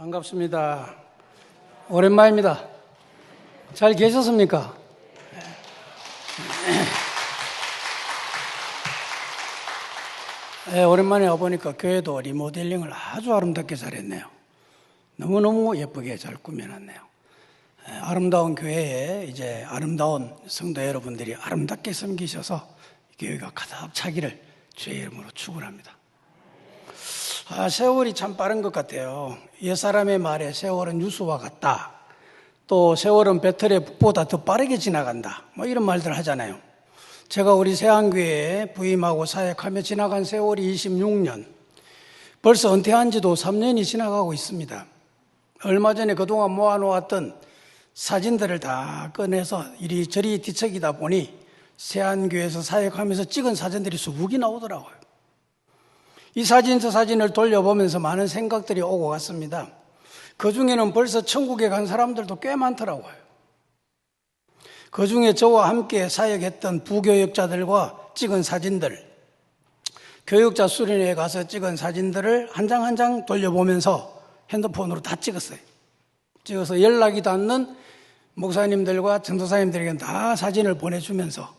반갑습니다. 오랜만입니다. 잘 계셨습니까? 오랜만에 와보니까 교회도 리모델링을 아주 아름답게 잘했네요. 너무너무 예쁘게 잘 꾸며놨네요. 아름다운 교회에 이제 아름다운 성도 여러분들이 아름답게 섬기셔서 교회가 가득 차기를 주의 이름으로 축원합니다. 세월이 참 빠른 것 같아요. 옛사람의 말에 세월은 유수와 같다. 또 세월은 배틀의 북보다 더 빠르게 지나간다. 이런 말들 하잖아요. 제가 우리 세안교회에 부임하고 사역하며 지나간 세월이 26년. 벌써 은퇴한 지도 3년이 지나가고 있습니다. 얼마 전에 그동안 모아놓았던 사진들을 다 꺼내서 이리저리 뒤척이다 보니 세안교회에서 사역하면서 찍은 사진들이 수북이 나오더라고요. 이 사진 저 사진을 돌려보면서 많은 생각들이 오고 갔습니다. 그 중에는 벌써 천국에 간 사람들도 꽤 많더라고요. 그 중에 저와 함께 사역했던 부교역자들과 찍은 사진들, 교역자 수련회에 가서 찍은 사진들을 한 장 한 장 돌려보면서 핸드폰으로 다 찍었어요. 찍어서 연락이 닿는 목사님들과 전도사님들에게 다 사진을 보내주면서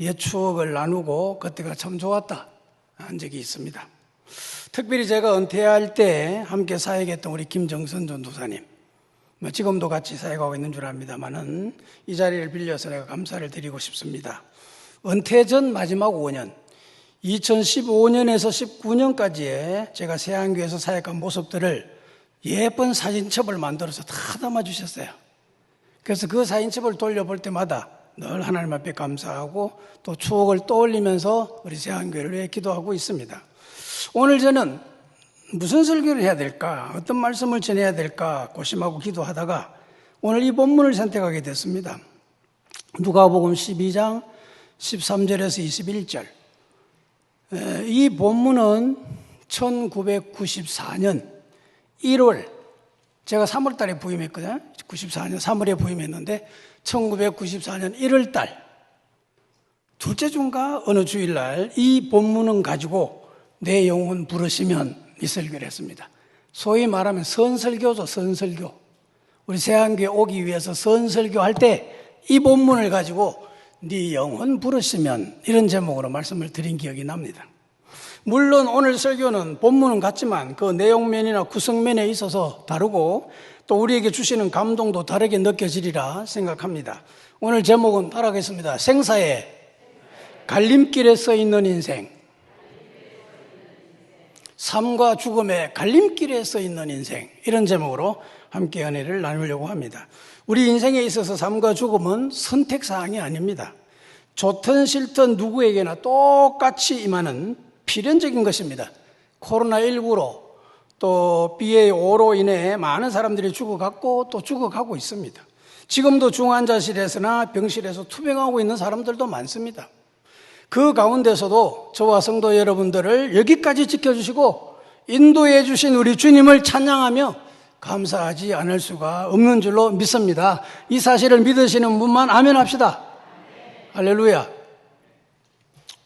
옛 추억을 나누고 그때가 참 좋았다 한 적이 있습니다. 특별히 제가 은퇴할 때 함께 사역했던 우리 김정선 전도사님, 지금도 같이 사역하고 있는 줄 압니다만은 이 자리를 빌려서 내가 감사를 드리고 싶습니다. 은퇴 전 마지막 5년, 2015년에서 19년까지의 제가 세안교회에서 사역한 모습들을 예쁜 사진첩을 만들어서 다 담아주셨어요. 그래서 그 사진첩을 돌려볼 때마다 늘 하나님 앞에 감사하고 또 추억을 떠올리면서 우리 세안교회를 위해 기도하고 있습니다. 오늘 저는 무슨 설교를 해야 될까, 어떤 말씀을 전해야 될까 고심하고 기도하다가 오늘 이 본문을 선택하게 됐습니다. 누가복음 12장 13절에서 21절. 이 본문은 1994년 1월, 제가 3월 달에 부임했거든요. 94년 3월에 부임했는데 1994년 1월 달 둘째 주인가 어느 주일날 이 본문은 가지고 내 영혼 부르시면 이 설교를 했습니다. 소위 말하면 선설교죠. 선설교. 우리 세안교회 오기 위해서 선설교 할 때 이 본문을 가지고 네 영혼 부르시면 이런 제목으로 말씀을 드린 기억이 납니다. 물론 오늘 설교는 본문은 같지만 그 내용면이나 구성면에 있어서 다르고 또 우리에게 주시는 감동도 다르게 느껴지리라 생각합니다. 오늘 제목은 따라하겠습니다. 생사의 갈림길에 서 있는 인생. 삶과 죽음의 갈림길에 서 있는 인생, 이런 제목으로 함께 은혜를 나누려고 합니다. 우리 인생에 있어서 삶과 죽음은 선택사항이 아닙니다. 좋든 싫든 누구에게나 똑같이 임하는 필연적인 것입니다. 코로나19로 또 BA5로 인해 많은 사람들이 죽어갔고 또 죽어가고 있습니다. 지금도 중환자실에서나 병실에서 투병하고 있는 사람들도 많습니다. 그 가운데서도 저와 성도 여러분들을 여기까지 지켜주시고 인도해 주신 우리 주님을 찬양하며 감사하지 않을 수가 없는 줄로 믿습니다. 이 사실을 믿으시는 분만 아멘 합시다. 할렐루야.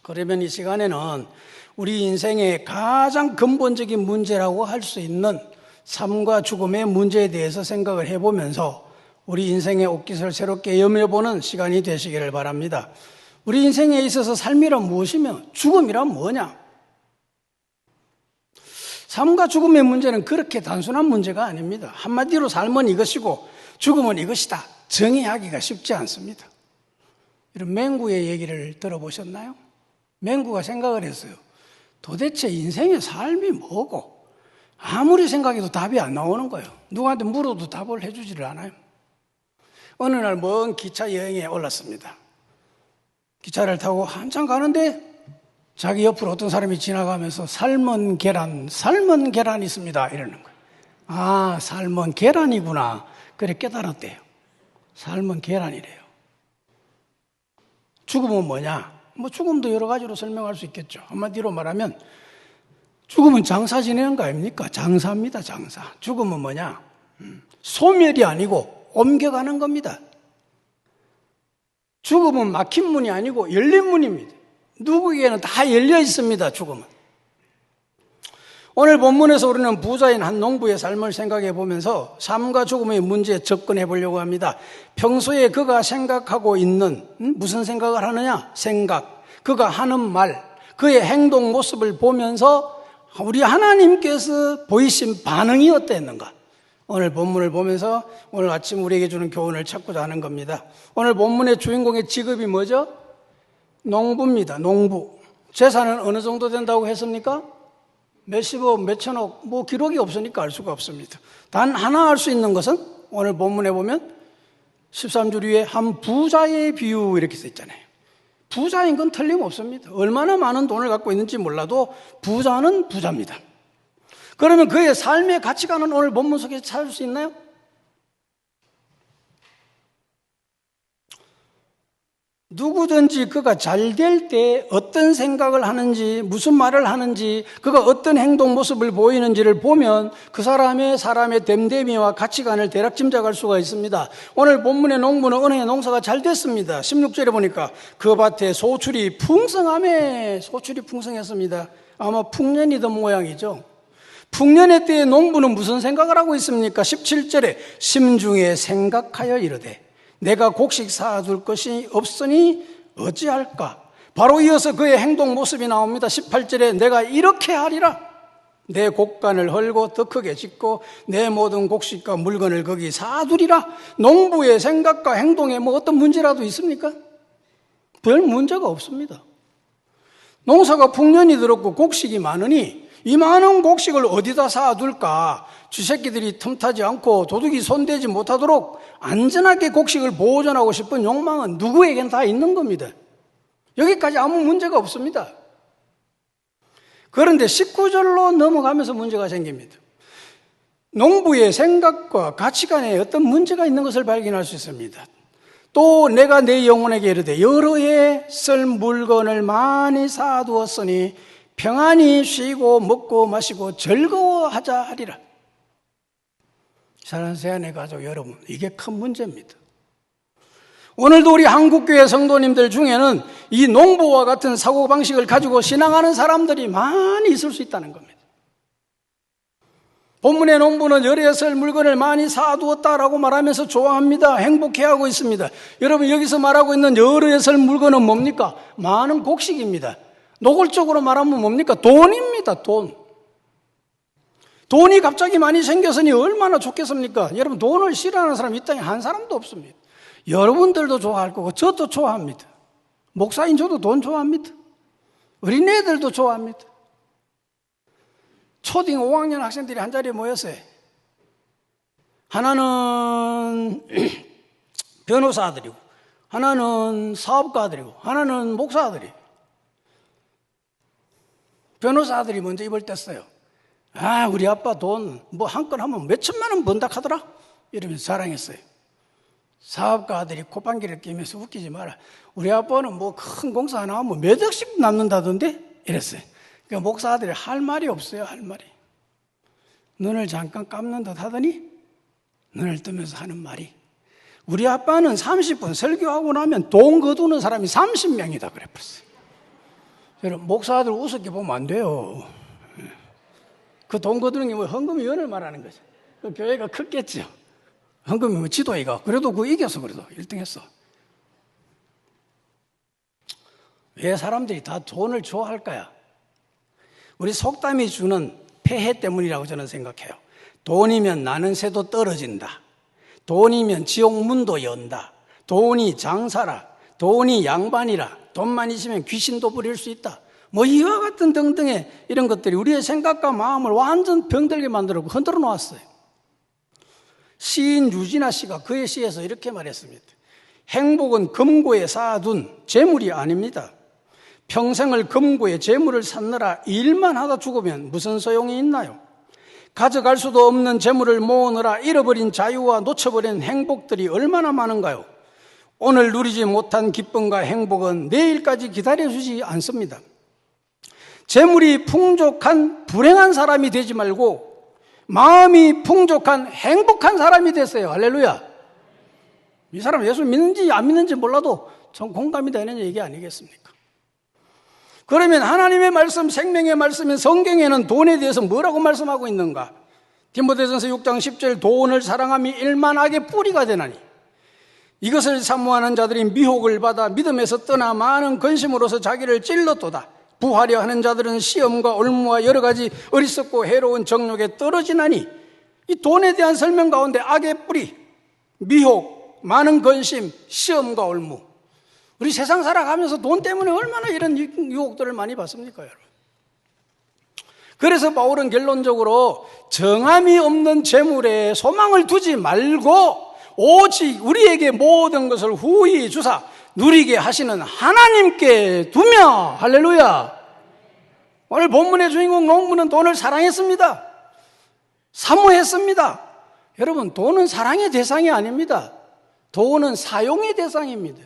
그러면 이 시간에는 우리 인생의 가장 근본적인 문제라고 할 수 있는 삶과 죽음의 문제에 대해서 생각을 해보면서 우리 인생의 옷깃을 새롭게 여며보는 시간이 되시기를 바랍니다. 우리 인생에 있어서 삶이란 무엇이며 죽음이란 뭐냐? 삶과 죽음의 문제는 그렇게 단순한 문제가 아닙니다. 한마디로 삶은 이것이고 죽음은 이것이다 정의하기가 쉽지 않습니다. 이런 맹구의 얘기를 들어보셨나요? 맹구가 생각을 했어요. 도대체 인생의 삶이 뭐고 아무리 생각해도 답이 안 나오는 거예요. 누구한테 물어도 답을 해주지를 않아요. 어느 날 먼 기차 여행에 올랐습니다. 기차를 타고 한참 가는데 자기 옆으로 어떤 사람이 지나가면서 삶은 계란이 있습니다 이러는 거예요. 아, 삶은 계란이구나. 그래 깨달았대요. 삶은 계란이래요. 죽음은 뭐냐? 죽음도 여러 가지로 설명할 수 있겠죠. 한마디로 말하면 죽음은 장사 지내는 거 아닙니까? 장사입니다. 장사. 죽음은 뭐냐? 소멸이 아니고 옮겨가는 겁니다. 죽음은 막힌 문이 아니고 열린 문입니다. 누구에게는 다 열려 있습니다. 죽음은. 오늘 본문에서 우리는 부자인 한 농부의 삶을 생각해 보면서 삶과 죽음의 문제에 접근해 보려고 합니다. 평소에 그가 생각하고 있는, 무슨 생각을 하느냐? 생각. 그가 하는 말, 그의 행동 모습을 보면서 우리 하나님께서 보이신 반응이 어땠는가? 오늘 본문을 보면서 오늘 아침 우리에게 주는 교훈을 찾고자 하는 겁니다. 오늘 본문의 주인공의 직업이 뭐죠? 농부입니다. 농부. 재산은 어느 정도 된다고 했습니까? 몇십억, 몇천억, 뭐 기록이 없으니까 알 수가 없습니다. 단 하나 알 수 있는 것은 오늘 본문에 보면 13줄 위에 한 부자의 비유 이렇게 써 있잖아요. 부자인 건 틀림없습니다. 얼마나 많은 돈을 갖고 있는지 몰라도 부자는 부자입니다. 그러면 그의 삶의 가치관은 오늘 본문 속에서 찾을 수 있나요? 누구든지 그가 잘 될 때 어떤 생각을 하는지, 무슨 말을 하는지, 그가 어떤 행동 모습을 보이는지를 보면 그 사람의 됨됨이와 가치관을 대략 짐작할 수가 있습니다. 오늘 본문의 농부는 은행의 농사가 잘 됐습니다. 16절에 보니까 그 밭에 소출이 풍성하매, 소출이 풍성했습니다. 아마 풍년이던 모양이죠. 풍년의 때에 농부는 무슨 생각을 하고 있습니까? 17절에 심중에 생각하여 이르되 내가 곡식 사둘 것이 없으니 어찌할까? 바로 이어서 그의 행동 모습이 나옵니다. 18절에 내가 이렇게 하리라. 내 곡간을 헐고 더 크게 짓고 내 모든 곡식과 물건을 거기 사두리라. 농부의 생각과 행동에 뭐 어떤 문제라도 있습니까? 별 문제가 없습니다. 농사가 풍년이 들었고 곡식이 많으니 이 많은 곡식을 어디다 사둘까? 쥐새끼들이 틈타지 않고 도둑이 손대지 못하도록 안전하게 곡식을 보존하고 싶은 욕망은 누구에겐 다 있는 겁니다. 여기까지 아무 문제가 없습니다. 그런데 19절로 넘어가면서 문제가 생깁니다. 농부의 생각과 가치관에 어떤 문제가 있는 것을 발견할 수 있습니다. 또 내가 내 영혼에게 이르되 여러 해 쓸 물건을 많이 사두었으니 평안히 쉬고 먹고 마시고 즐거워하자 하리라. 사랑하는 새하늘 가족 여러분, 이게 큰 문제입니다. 오늘도 우리 한국교회 성도님들 중에는 이 농부와 같은 사고방식을 가지고 신앙하는 사람들이 많이 있을 수 있다는 겁니다. 본문의 농부는 여러 해 쓸 물건을 많이 사두었다라고 말하면서 좋아합니다. 행복해하고 있습니다. 여러분, 여기서 말하고 있는 여러 해 쓸 물건은 뭡니까? 많은 곡식입니다. 노골적으로 말하면 뭡니까? 돈입니다. 돈이 갑자기 많이 생겼으니 얼마나 좋겠습니까? 여러분, 돈을 싫어하는 사람 이 땅에 한 사람도 없습니다. 여러분들도 좋아할 거고 저도 좋아합니다. 목사인 저도 돈 좋아합니다. 어린애들도 좋아합니다. 초딩 5학년 학생들이 한 자리에 모였어요. 하나는 변호사들이고 하나는 사업가들이고 하나는 목사들이에요. 변호사들이 먼저 입을 뗐어요. 아, 우리 아빠 돈 뭐 한 건 하면 몇 천만 원 번다 하더라 이러면서 자랑했어요. 사업가들이 콧방귀를 끼면서 웃기지 마라. 우리 아빠는 뭐 큰 공사 하나 하면 몇 억씩 남는다던데 이랬어요. 그러니까 목사들이 할 말이 없어요. 할 말이. 눈을 잠깐 감는 듯 하더니 눈을 뜨면서 하는 말이 우리 아빠는 30분 설교하고 나면 돈 거두는 사람이 30명이다 그래 버렸어요. 여러분, 목사들 우습게 보면 안 돼요. 그 돈 거두는 게 뭐 헌금위원을 말하는 거죠. 그 교회가 컸겠죠. 헌금위원 지도회가. 그래도 그거 이겼어. 그래도 1등 했어. 왜 사람들이 다 돈을 좋아할까요? 우리 속담이 주는 폐해 때문이라고 저는 생각해요. 돈이면 나는 새도 떨어진다. 돈이면 지옥 문도 연다. 돈이 장사라. 돈이 양반이라. 돈만 있으면 귀신도 부릴 수 있다. 뭐 이와 같은 등등의 이런 것들이 우리의 생각과 마음을 완전 병들게 만들고 흔들어 놓았어요. 시인 유진아 씨가 그의 시에서 이렇게 말했습니다. 행복은 금고에 쌓아둔 재물이 아닙니다. 평생을 금고에 재물을 쌓느라 일만 하다 죽으면 무슨 소용이 있나요? 가져갈 수도 없는 재물을 모으느라 잃어버린 자유와 놓쳐버린 행복들이 얼마나 많은가요? 오늘 누리지 못한 기쁨과 행복은 내일까지 기다려주지 않습니다. 재물이 풍족한 불행한 사람이 되지 말고 마음이 풍족한 행복한 사람이 됐어요. 할렐루야. 이 사람 예수 믿는지 안 믿는지 몰라도 전 공감이 되는 얘기 아니겠습니까? 그러면 하나님의 말씀, 생명의 말씀인 성경에는 돈에 대해서 뭐라고 말씀하고 있는가? 디모데전서 6장 10절, 돈을 사랑함이 일만 악의 뿌리가 되나니 이것을 사모하는 자들이 미혹을 받아 믿음에서 떠나 많은 근심으로서 자기를 찔렀도다. 부하려 하는 자들은 시험과 올무와 여러 가지 어리석고 해로운 정욕에 떨어지나니, 이 돈에 대한 설명 가운데 악의 뿌리, 미혹, 많은 근심, 시험과 올무. 우리 세상 살아가면서 돈 때문에 얼마나 이런 유혹들을 많이 받습니까, 여러분? 그래서 바울은 결론적으로 정함이 없는 재물에 소망을 두지 말고 오직 우리에게 모든 것을 후히 주사 누리게 하시는 하나님께 두며, 할렐루야. 오늘 본문의 주인공 농부는 돈을 사랑했습니다. 사모했습니다. 여러분, 돈은 사랑의 대상이 아닙니다. 돈은 사용의 대상입니다.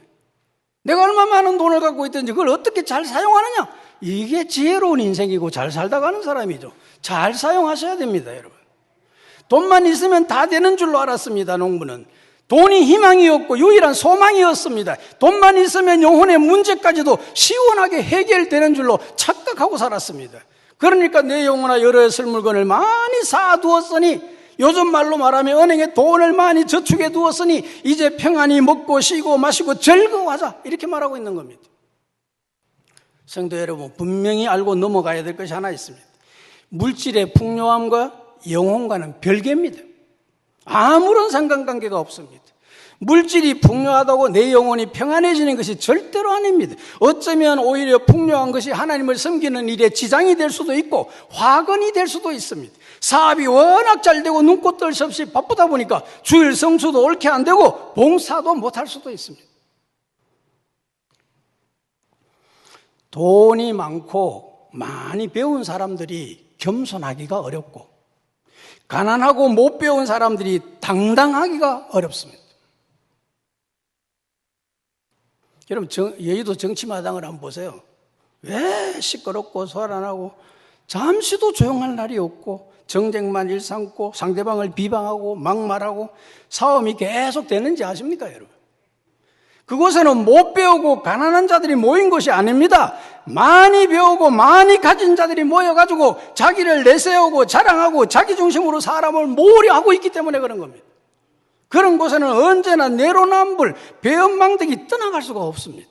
내가 얼마 많은 돈을 갖고 있든지 그걸 어떻게 잘 사용하느냐, 이게 지혜로운 인생이고 잘 살다 가는 사람이죠. 잘 사용하셔야 됩니다, 여러분. 돈만 있으면 다 되는 줄로 알았습니다. 농부는 돈이 희망이었고 유일한 소망이었습니다. 돈만 있으면 영혼의 문제까지도 시원하게 해결되는 줄로 착각하고 살았습니다. 그러니까 내 영혼아 여러 쓸 물건을 많이 쌓아두었으니, 요즘 말로 말하면 은행에 돈을 많이 저축해 두었으니 이제 평안히 먹고 쉬고 마시고 즐거워하자, 이렇게 말하고 있는 겁니다. 성도 여러분, 분명히 알고 넘어가야 될 것이 하나 있습니다. 물질의 풍요함과 영혼과는 별개입니다. 아무런 상관관계가 없습니다. 물질이 풍요하다고 내 영혼이 평안해지는 것이 절대로 아닙니다. 어쩌면 오히려 풍요한 것이 하나님을 섬기는 일에 지장이 될 수도 있고 화근이 될 수도 있습니다. 사업이 워낙 잘 되고 눈꽃 뜰 새 없이 바쁘다 보니까 주일 성수도 옳게 안 되고 봉사도 못할 수도 있습니다. 돈이 많고 많이 배운 사람들이 겸손하기가 어렵고, 가난하고 못 배운 사람들이 당당하기가 어렵습니다. 여러분, 여의도 정치마당을 한번 보세요. 왜 시끄럽고 소란하고 잠시도 조용할 날이 없고 정쟁만 일삼고 상대방을 비방하고 막말하고 싸움이 계속 되는지 아십니까, 여러분? 그곳에는 못 배우고 가난한 자들이 모인 것이 아닙니다. 많이 배우고 많이 가진 자들이 모여가지고 자기를 내세우고 자랑하고 자기 중심으로 사람을 모으려 하고 있기 때문에 그런 겁니다. 그런 곳에는 언제나 내로남불, 배은망덕이 떠나갈 수가 없습니다.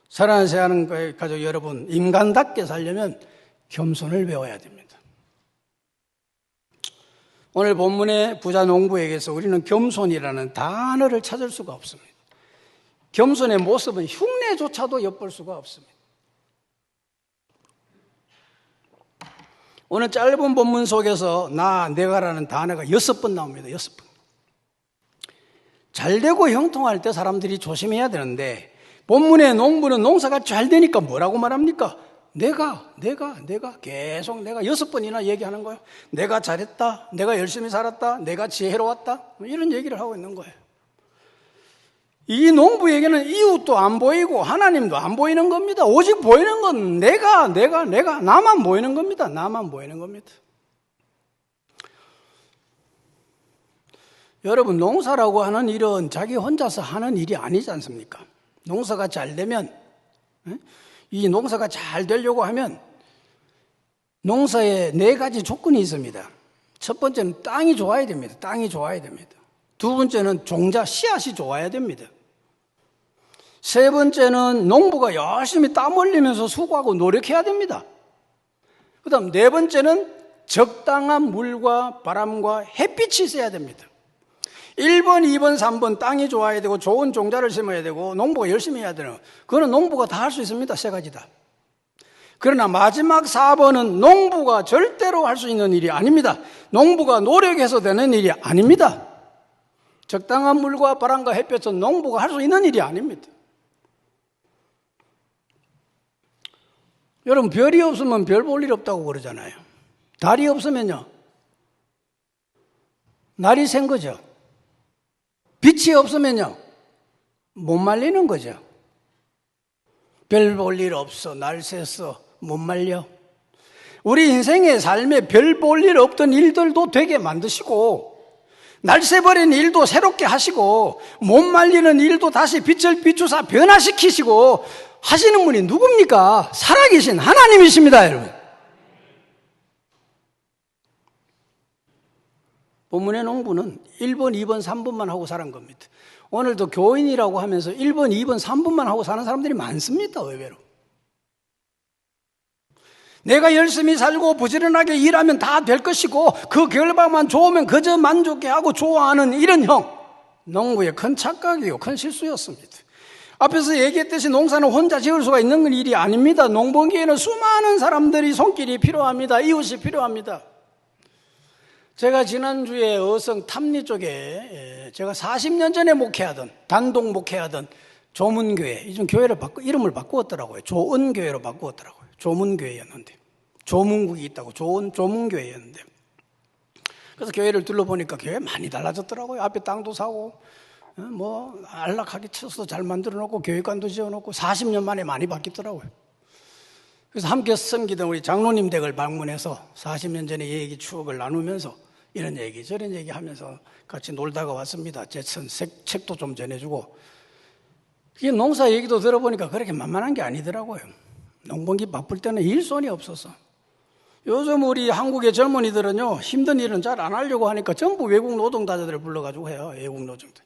사랑하는 새하는 가족 여러분, 인간답게 살려면 겸손을 배워야 됩니다. 오늘 본문의 부자 농부에게서 우리는 겸손이라는 단어를 찾을 수가 없습니다. 겸손의 모습은 흉내조차도 엿볼 수가 없습니다. 오늘 짧은 본문 속에서 내가라는 단어가 6번 나옵니다. 6번. 잘되고 형통할 때 사람들이 조심해야 되는데, 본문의 농부는 농사가 잘 되니까 뭐라고 말합니까? 내가 계속 내가 6번이나 얘기하는 거예요. 내가 잘했다, 내가 열심히 살았다, 내가 지혜로웠다, 이런 얘기를 하고 있는 거예요. 이 농부에게는 이웃도 안 보이고 하나님도 안 보이는 겁니다. 오직 보이는 건 내가 나만 보이는 겁니다. 나만 보이는 겁니다. 여러분, 농사라고 하는 일은 자기 혼자서 하는 일이 아니지 않습니까? 농사가 잘 되면, 이 농사가 잘 되려고 하면 농사에 4가지 조건이 있습니다. 첫 번째는 땅이 좋아야 됩니다. 땅이 좋아야 됩니다. 두 번째는 종자, 씨앗이 좋아야 됩니다. 세 번째는 농부가 열심히 땀 흘리면서 수고하고 노력해야 됩니다. 그 다음 4번째는 적당한 물과 바람과 햇빛이 있어야 됩니다. 1번, 2번, 3번 땅이 좋아야 되고 좋은 종자를 심어야 되고 농부가 열심히 해야 되는, 그거는 농부가 다 할 수 있습니다. 3가지 다. 그러나 마지막 4번은 농부가 절대로 할 수 있는 일이 아닙니다. 농부가 노력해서 되는 일이 아닙니다. 적당한 물과 바람과 햇볕은 농부가 할 수 있는 일이 아닙니다. 여러분, 별이 없으면 별 볼 일 없다고 그러잖아요. 달이 없으면요, 날이 샌 거죠. 빛이 없으면요, 못 말리는 거죠. 별 볼 일 없어, 날 샜어, 못 말려. 우리 인생의 삶에 별 볼 일 없던 일들도 되게 만드시고, 날 새버린 일도 새롭게 하시고, 못 말리는 일도 다시 빛을 비추사 변화시키시고, 하시는 분이 누굽니까? 살아계신 하나님이십니다, 여러분. 본문의 농부는 1번, 2번, 3번만 하고 사는 겁니다. 오늘도 교인이라고 하면서 1번, 2번, 3번만 하고 사는 사람들이 많습니다, 의외로. 내가 열심히 살고 부지런하게 일하면 다 될 것이고 그 결과만 좋으면 그저 만족해하고 좋아하는 이런 농부의 큰 착각이요, 큰 실수였습니다. 앞에서 얘기했듯이 농사는 혼자 지을 수가 있는 일이 아닙니다. 농번기에는 수많은 사람들이 손길이 필요합니다. 이웃이 필요합니다. 제가 지난주에 어성 탐리 쪽에 제가 40년 전에 목회하던, 단독 목회하던 조문교회, 이즘 이름을 바꾸었더라고요. 조은교회로 바꾸었더라고요. 조문교회였는데, 조문국이 있다고 조문교회였는데, 그래서 교회를 둘러보니까 교회 많이 달라졌더라고요. 앞에 땅도 사고 뭐 안락하게 쳐서 잘 만들어 놓고 교회관도 지어 놓고 40년 만에 많이 바뀌더라고요. 그래서 함께 섬기던 우리 장로님 댁을 방문해서 40년 전의 얘기 추억을 나누면서 이런 얘기 저런 얘기 하면서 같이 놀다가 왔습니다. 제 책도 좀 전해주고. 이게 농사 얘기도 들어보니까 그렇게 만만한 게 아니더라고요. 농번기 바쁠 때는 일손이 없어서. 요즘 우리 한국의 젊은이들은요, 힘든 일은 잘 안 하려고 하니까 전부 외국 노동자들을 불러가지고 해요. 외국 노동자.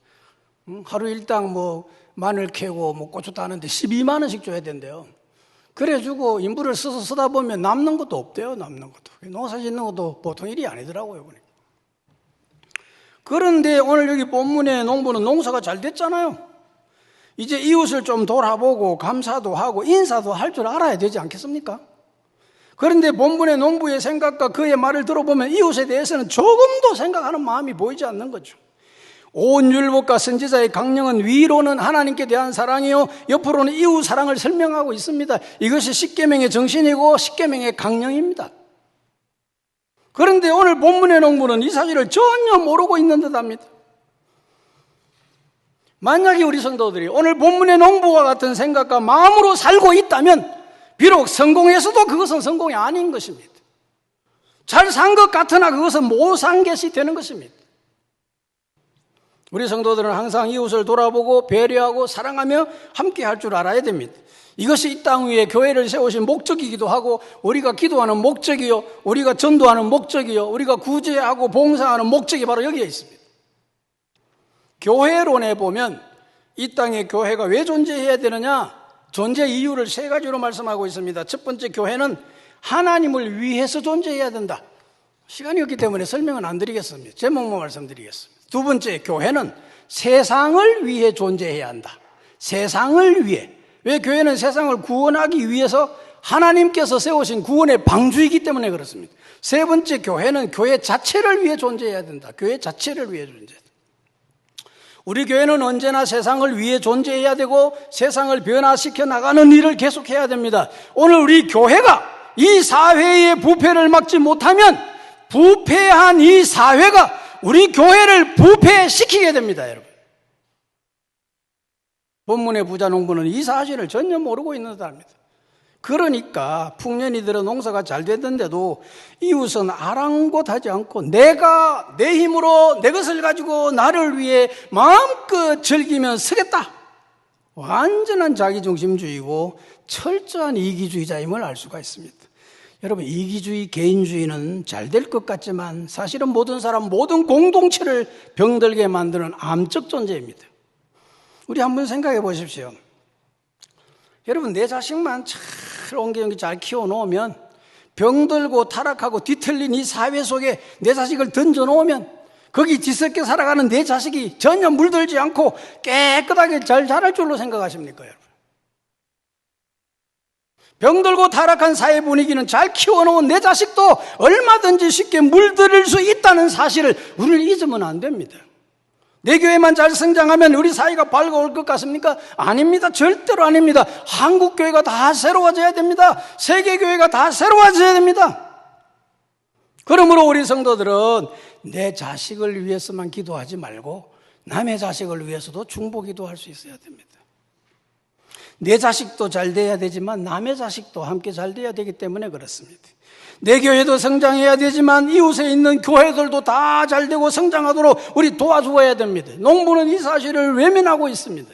하루 일당 뭐 마늘 캐고 뭐 고추 따는데 12만 원씩 줘야 된대요. 그래주고 인부를 써서 쓰다 보면 남는 것도 없대요. 남는 것도. 농사 짓는 것도 보통 일이 아니더라고요. 그런데 오늘 여기 본문의 농부는 농사가 잘 됐잖아요. 이제 이웃을 좀 돌아보고 감사도 하고 인사도 할 줄 알아야 되지 않겠습니까? 그런데 본문의 농부의 생각과 그의 말을 들어보면 이웃에 대해서는 조금도 생각하는 마음이 보이지 않는 거죠. 온 율법과 선지자의 강령은 위로는 하나님께 대한 사랑이요, 옆으로는 이웃 사랑을 설명하고 있습니다. 이것이 십계명의 정신이고 십계명의 강령입니다. 그런데 오늘 본문의 농부는 이 사실을 전혀 모르고 있는 듯합니다. 만약에 우리 성도들이 오늘 본문의 농부와 같은 생각과 마음으로 살고 있다면 비록 성공해서도 그것은 성공이 아닌 것입니다. 잘 산 것 같으나 그것은 못 산 것이 되는 것입니다. 우리 성도들은 항상 이웃을 돌아보고 배려하고 사랑하며 함께 할 줄 알아야 됩니다. 이것이 이 땅 위에 교회를 세우신 목적이기도 하고 우리가 기도하는 목적이요, 우리가 전도하는 목적이요, 우리가 구제하고 봉사하는 목적이 바로 여기에 있습니다. 교회론에 보면 이 땅에 교회가 왜 존재해야 되느냐? 존재 이유를 세 가지로 말씀하고 있습니다. 첫 번째, 교회는 하나님을 위해서 존재해야 된다. 시간이 없기 때문에 설명은 안 드리겠습니다. 제목만 말씀드리겠습니다. 두 번째, 교회는 세상을 위해 존재해야 한다. 세상을 위해. 왜? 교회는 세상을 구원하기 위해서 하나님께서 세우신 구원의 방주이기 때문에 그렇습니다. 세 번째, 교회는 교회 자체를 위해 존재해야 된다. 교회 자체를 위해 존재해야 된다. 우리 교회는 언제나 세상을 위해 존재해야 되고 세상을 변화시켜 나가는 일을 계속해야 됩니다. 오늘 우리 교회가 이 사회의 부패를 막지 못하면 부패한 이 사회가 우리 교회를 부패시키게 됩니다, 여러분. 본문의 부자 농부는 이 사실을 전혀 모르고 있는 듯합니다. 그러니까 풍년이 들어 농사가 잘 됐는데도 이웃은 아랑곳하지 않고 내가 내 힘으로 내 것을 가지고 나를 위해 마음껏 즐기면 서겠다. 완전한 자기중심주의고 철저한 이기주의자임을 알 수가 있습니다. 여러분, 이기주의, 개인주의는 잘 될 것 같지만 사실은 모든 사람, 모든 공동체를 병들게 만드는 암적 존재입니다. 우리 한번 생각해 보십시오. 여러분, 내 자식만 잘 옹기종기 잘 키워놓으면 병들고 타락하고 뒤틀린 이 사회 속에 내 자식을 던져놓으면 거기 뒤섞여 살아가는 내 자식이 전혀 물들지 않고 깨끗하게 잘 자랄 줄로 생각하십니까, 여러분? 병들고 타락한 사회 분위기는 잘 키워놓은 내 자식도 얼마든지 쉽게 물들일 수 있다는 사실을 우리는 잊으면 안 됩니다. 내 교회만 잘 성장하면 우리 사회가 밝아올 것 같습니까? 아닙니다. 절대로 아닙니다. 한국 교회가 다 새로워져야 됩니다. 세계 교회가 다 새로워져야 됩니다. 그러므로 우리 성도들은 내 자식을 위해서만 기도하지 말고 남의 자식을 위해서도 중보기도 할 수 있어야 됩니다. 내 자식도 잘 돼야 되지만 남의 자식도 함께 잘 돼야 되기 때문에 그렇습니다. 내 교회도 성장해야 되지만 이웃에 있는 교회들도 다 잘 되고 성장하도록 우리 도와주어야 됩니다. 농부는 이 사실을 외면하고 있습니다.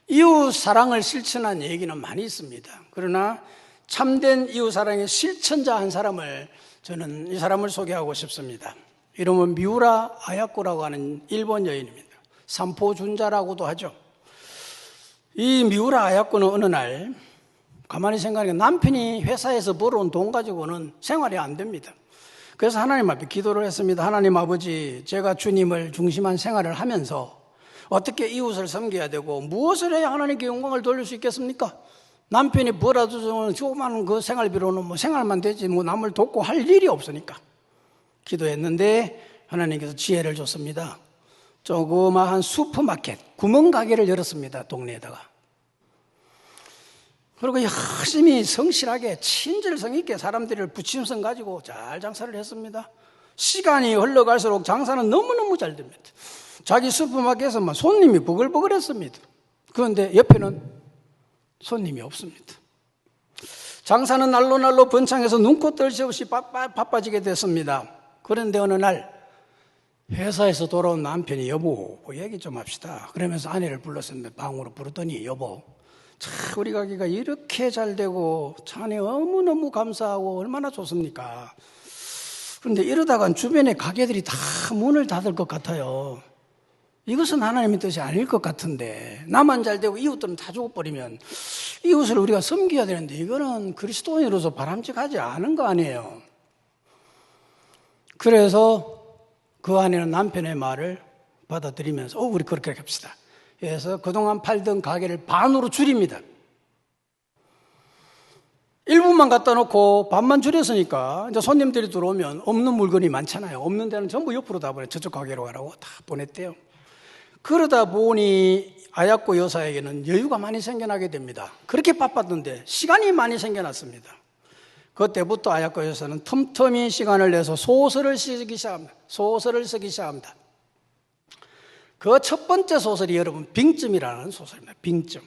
이웃 사랑을 실천한 얘기는 많이 있습니다. 그러나 참된 이웃 사랑의 실천자 한 사람을 저는 이 사람을 소개하고 싶습니다. 이름은 미우라 아야코라고 하는 일본 여인입니다. 삼포준자라고도 하죠. 이 미우라 아야코는 어느 날 가만히 생각하니까 남편이 회사에서 벌어온 돈 가지고는 생활이 안 됩니다. 그래서 하나님 앞에 기도를 했습니다. 하나님 아버지, 제가 주님을 중심한 생활을 하면서 어떻게 이웃을 섬겨야 되고 무엇을 해야 하나님께 영광을 돌릴 수 있겠습니까? 남편이 벌어주는 조그마한 그 생활비로는 뭐 생활만 되지 뭐 남을 돕고 할 일이 없으니까 기도했는데 하나님께서 지혜를 줬습니다. 조그마한 슈퍼마켓, 구멍가게를 열었습니다. 동네에다가. 그리고 열심히 성실하게 친절성 있게 사람들을 부침성 가지고 잘 장사를 했습니다. 시간이 흘러갈수록 장사는 너무너무 잘 됩니다. 자기 슈퍼마켓에서만 손님이 버글버글했습니다. 그런데 옆에는 손님이 없습니다. 장사는 날로 번창해서 눈코 뜰 새 없이 바빠지게 됐습니다. 그런데 어느 날 회사에서 돌아온 남편이 여보 얘기 좀 합시다. 그러면서 아내를 불렀습니다. 방으로 부르더니 여보, 참 우리 가게가 이렇게 잘 되고 자네 너무너무 감사하고 얼마나 좋습니까? 그런데 이러다간 주변에 가게들이 다 문을 닫을 것 같아요. 이것은 하나님의 뜻이 아닐 것 같은데 나만 잘 되고 이웃들은 다 죽어버리면 이웃을 우리가 섬겨야 되는데 이거는 그리스도인으로서 바람직하지 않은 거 아니에요. 그래서 그 아내는 남편의 말을 받아들이면서 우리 그렇게 합시다. 그래서 그동안 팔던 가게를 반으로 줄입니다. 1분만 갖다 놓고 반만 줄였으니까 이제 손님들이 들어오면 없는 물건이 많잖아요. 없는 데는 전부 옆으로 다 보내 저쪽 가게로 가라고 다 보냈대요. 그러다 보니 아야코 여사에게는 여유가 많이 생겨나게 됩니다. 그렇게 바빴던데 시간이 많이 생겨났습니다. 그때부터 아야코 여사는 틈틈이 시간을 내서 소설을 쓰기 시작합니다. 그 첫 번째 소설이 여러분 빙점이라는 소설입니다. 빙점.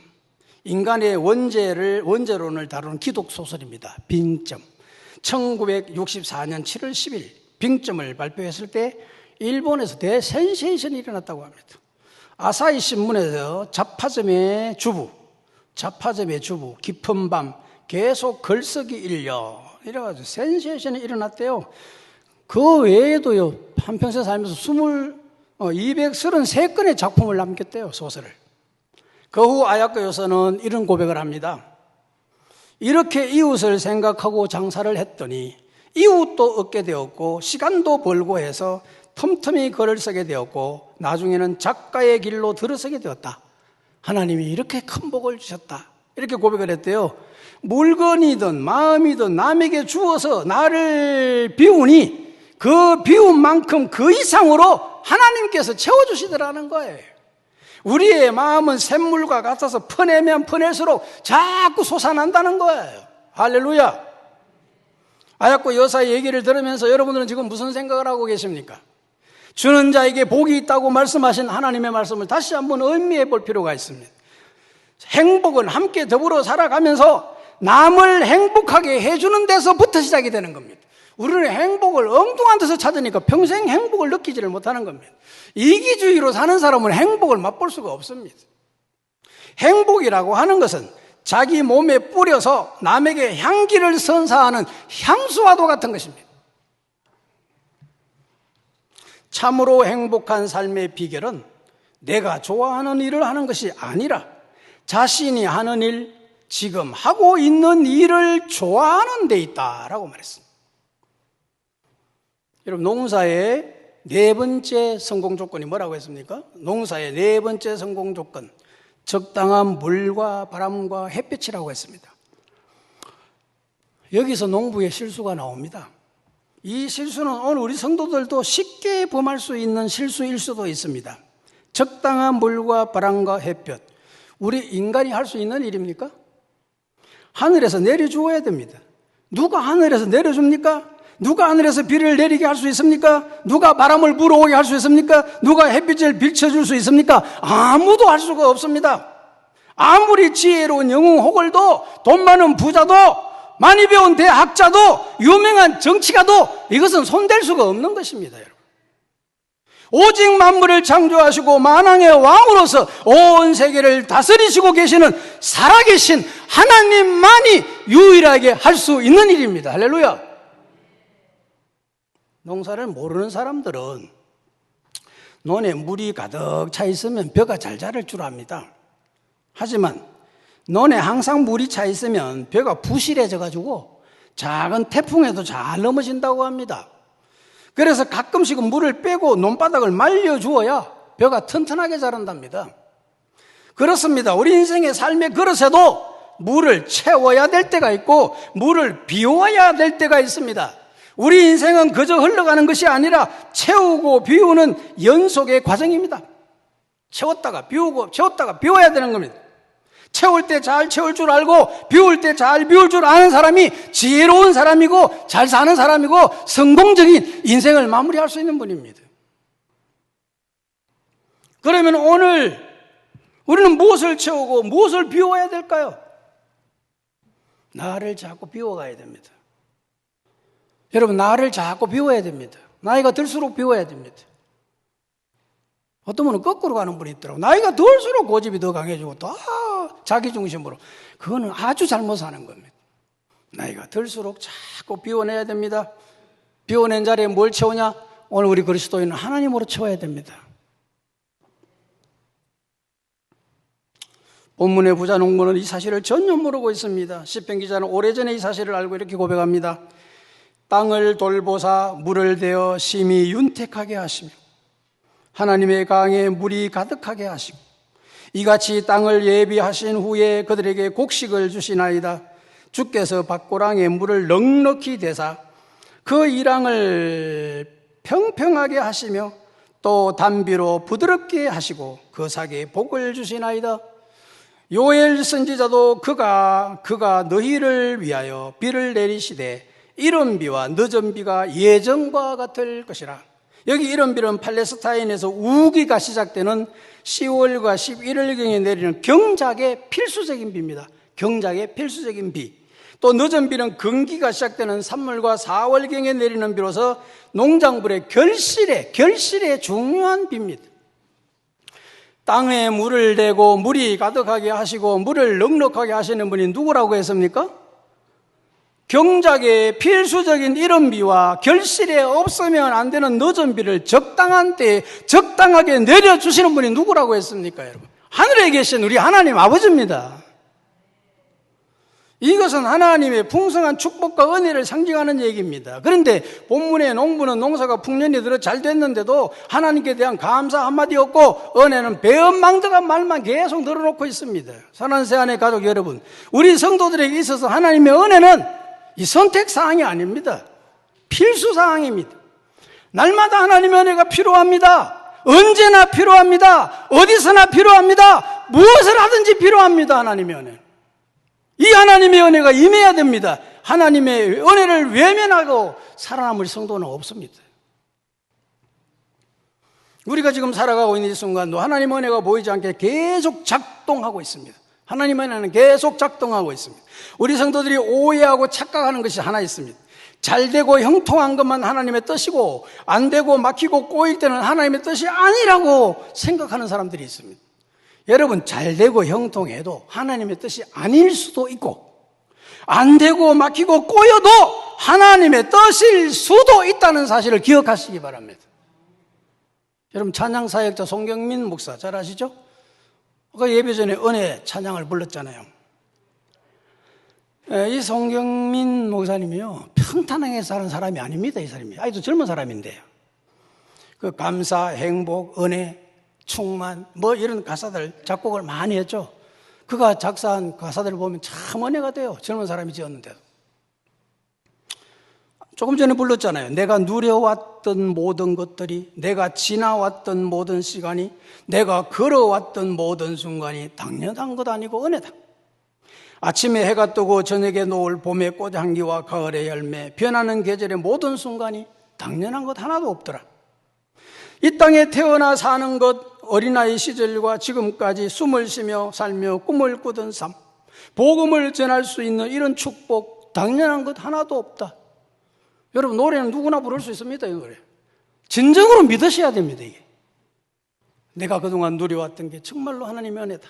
인간의 원죄론을 다루는 기독 소설입니다. 빙점. 1964년 7월 10일 빙점을 발표했을 때 일본에서 대센세이션이 일어났다고 합니다. 아사히 신문에서 자파점의 주부, 깊은 밤 계속 글쓰기 일려 이래가지고 센세이션이 일어났대요. 그 외에도요 한평생 살면서 233건의 작품을 남겼대요. 소설을. 그 후 아야코 여사는 이런 고백을 합니다. 이렇게 이웃을 생각하고 장사를 했더니 이웃도 얻게 되었고 시간도 벌고 해서 틈틈이 글을 쓰게 되었고 나중에는 작가의 길로 들어서게 되었다. 하나님이 이렇게 큰 복을 주셨다. 이렇게 고백을 했대요. 물건이든 마음이든 남에게 주어서 나를 비우니 그 비운 만큼 그 이상으로 하나님께서 채워주시더라는 거예요. 우리의 마음은 샘물과 같아서 퍼내면 퍼낼수록 자꾸 솟아난다는 거예요. 할렐루야. 아야코 여사의 얘기를 들으면서 여러분들은 지금 무슨 생각을 하고 계십니까? 주는 자에게 복이 있다고 말씀하신 하나님의 말씀을 다시 한번 음미해 볼 필요가 있습니다. 행복은 함께 더불어 살아가면서 남을 행복하게 해주는 데서부터 시작이 되는 겁니다. 우리는 행복을 엉뚱한 데서 찾으니까 평생 행복을 느끼지를 못하는 겁니다. 이기주의로 사는 사람은 행복을 맛볼 수가 없습니다. 행복이라고 하는 것은 자기 몸에 뿌려서 남에게 향기를 선사하는 향수와도 같은 것입니다. 참으로 행복한 삶의 비결은 내가 좋아하는 일을 하는 것이 아니라 자신이 하는 일, 지금 하고 있는 일을 좋아하는 데 있다라고 말했습니다. 여러분, 농사의 네 번째 성공 조건이 뭐라고 했습니까? 농사의 네 번째 성공 조건, 적당한 물과 바람과 햇빛이라고 했습니다. 여기서 농부의 실수가 나옵니다. 이 실수는 오늘 우리 성도들도 쉽게 범할 수 있는 실수일 수도 있습니다. 적당한 물과 바람과 햇볕, 우리 인간이 할 수 있는 일입니까? 하늘에서 내려주어야 됩니다. 누가 하늘에서 내려줍니까? 누가 하늘에서 비를 내리게 할 수 있습니까? 누가 바람을 불어오게 할 수 있습니까? 누가 햇빛을 비춰줄 수 있습니까? 아무도 할 수가 없습니다. 아무리 지혜로운 영웅 호걸도, 돈 많은 부자도, 많이 배운 대학자도, 유명한 정치가도 이것은 손댈 수가 없는 것입니다. 여러분. 오직 만물을 창조하시고 만왕의 왕으로서 온 세계를 다스리시고 계시는 살아계신 하나님만이 유일하게 할 수 있는 일입니다. 할렐루야. 농사를 모르는 사람들은 논에 물이 가득 차 있으면 벼가 잘 자랄 줄 압니다. 하지만 논에 항상 물이 차 있으면 벼가 부실해져 가지고 작은 태풍에도 잘 넘어진다고 합니다. 그래서 가끔씩은 물을 빼고 논바닥을 말려주어야 벼가 튼튼하게 자란답니다. 그렇습니다. 우리 인생의 삶의 그릇에도 물을 채워야 될 때가 있고 물을 비워야 될 때가 있습니다. 우리 인생은 그저 흘러가는 것이 아니라 채우고 비우는 연속의 과정입니다. 채웠다가 비우고 채웠다가 비워야 되는 겁니다. 채울 때 잘 채울 줄 알고 비울 때 잘 비울 줄 아는 사람이 지혜로운 사람이고 잘 사는 사람이고 성공적인 인생을 마무리할 수 있는 분입니다. 그러면 오늘 우리는 무엇을 채우고 무엇을 비워야 될까요? 나를 자꾸 비워가야 됩니다. 여러분, 나를 자꾸 비워야 됩니다. 나이가 들수록 비워야 됩니다. 어떤 분은 거꾸로 가는 분이 있더라고요. 나이가 들수록 고집이 더 강해지고 또 자기 중심으로. 그거는 아주 잘못 사는 겁니다. 나이가 들수록 자꾸 비워내야 됩니다. 비워낸 자리에 뭘 채우냐? 오늘 우리 그리스도인은 하나님으로 채워야 됩니다. 본문의 부자 농부는 이 사실을 전혀 모르고 있습니다. 시편 기자는 오래전에 이 사실을 알고 이렇게 고백합니다. 땅을 돌보사 물을 대어 심히 윤택하게 하시며 하나님의 강에 물이 가득하게 하시고 이같이 땅을 예비하신 후에 그들에게 곡식을 주시나이다. 주께서 밭고랑에 물을 넉넉히 대사 그 이랑을 평평하게 하시며 또 단비로 부드럽게 하시고 그 사계에 복을 주시나이다. 요엘 선지자도 그가 너희를 위하여 비를 내리시되 이른 비와 늦은 비가 예전과 같을 것이라. 여기 이른 비는 팔레스타인에서 우기가 시작되는 10월과 11월경에 내리는 경작의 필수적인 비입니다. 경작의 필수적인 비. 또 늦은 비는 건기가 시작되는 3월과 4월경에 내리는 비로서 농작물의 결실의 중요한 비입니다. 땅에 물을 대고 물이 가득하게 하시고 물을 넉넉하게 하시는 분이 누구라고 했습니까? 경작의 필수적인 이른 비와 결실에 없으면 안 되는 늦은 비를 적당한 때에 적당하게 내려주시는 분이 누구라고 했습니까, 여러분? 하늘에 계신 우리 하나님 아버지입니다. 이것은 하나님의 풍성한 축복과 은혜를 상징하는 얘기입니다. 그런데 본문의 농부는 농사가 풍년이 들어 잘 됐는데도 하나님께 대한 감사 한마디 없고 은혜는 배은망덕한 말만 계속 늘어놓고 있습니다. 사랑하는 새하늘 가족 여러분, 우리 성도들에게 있어서 하나님의 은혜는 이 선택사항이 아닙니다. 필수사항입니다. 날마다 하나님의 은혜가 필요합니다. 언제나 필요합니다. 어디서나 필요합니다. 무엇을 하든지 필요합니다. 하나님의 은혜. 이 하나님의 은혜가 임해야 됩니다. 하나님의 은혜를 외면하고 살아남을 성도는 없습니다. 우리가 지금 살아가고 있는 이 순간도 하나님의 은혜가 보이지 않게 계속 작동하고 있습니다. 하나님의 은혜는 계속 작동하고 있습니다. 우리 성도들이 오해하고 착각하는 것이 하나 있습니다. 잘 되고 형통한 것만 하나님의 뜻이고 안 되고 막히고 꼬일 때는 하나님의 뜻이 아니라고 생각하는 사람들이 있습니다. 여러분, 잘 되고 형통해도 하나님의 뜻이 아닐 수도 있고 안 되고 막히고 꼬여도 하나님의 뜻일 수도 있다는 사실을 기억하시기 바랍니다. 여러분, 찬양사역자 송경민 목사 잘 아시죠? 아까 예배 전에 은혜 찬양을 불렀잖아요. 이 송경민 목사님이요, 평탄하게 사는 사람이 아닙니다. 이 사람이 아직도 젊은 사람인데요. 그 감사, 행복, 은혜, 충만 뭐 이런 가사들 작곡을 많이 했죠. 그가 작사한 가사들을 보면 참 은혜가 돼요. 젊은 사람이 지었는데도. 조금 전에 불렀잖아요. 내가 누려왔던 모든 것들이, 내가 지나왔던 모든 시간이, 내가 걸어왔던 모든 순간이 당연한 것 아니고 은혜다. 아침에 해가 뜨고 저녁에 노을, 봄의 꽃향기와 가을의 열매, 변하는 계절의 모든 순간이 당연한 것 하나도 없더라. 이 땅에 태어나 사는 것, 어린아이 시절과 지금까지 숨을 쉬며 살며 꿈을 꾸던 삶, 복음을 전할 수 있는 이런 축복 당연한 것 하나도 없다. 여러분, 노래는 누구나 부를 수 있습니다. 이 노래 진정으로 믿으셔야 됩니다. 이게 내가 그동안 누려왔던 게 정말로 하나님의 은혜다.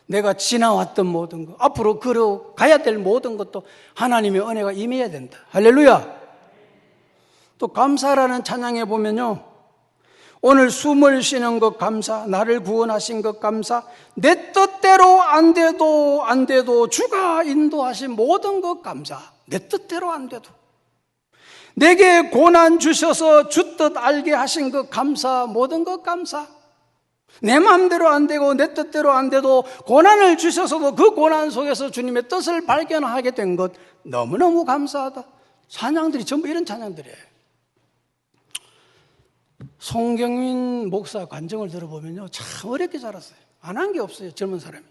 내가 지나왔던 모든 것, 앞으로 걸어가야 될 모든 것도 하나님의 은혜가 임해야 된다. 할렐루야. 또 감사라는 찬양에 보면요, 오늘 숨을 쉬는 것 감사, 나를 구원하신 것 감사, 내 뜻대로 안 돼도 주가 인도하신 모든 것 감사. 내 뜻대로 안 돼도 내게 고난 주셔서 주 뜻 알게 하신 것 감사, 모든 것 감사. 내 마음대로 안 되고 내 뜻대로 안 돼도 고난을 주셔서도 그 고난 속에서 주님의 뜻을 발견하게 된 것 너무너무 감사하다. 찬양들이 전부 이런 찬양들이에요. 송경민 목사 간증을 들어보면요, 참 어렵게 자랐어요. 안 한 게 없어요, 젊은 사람이.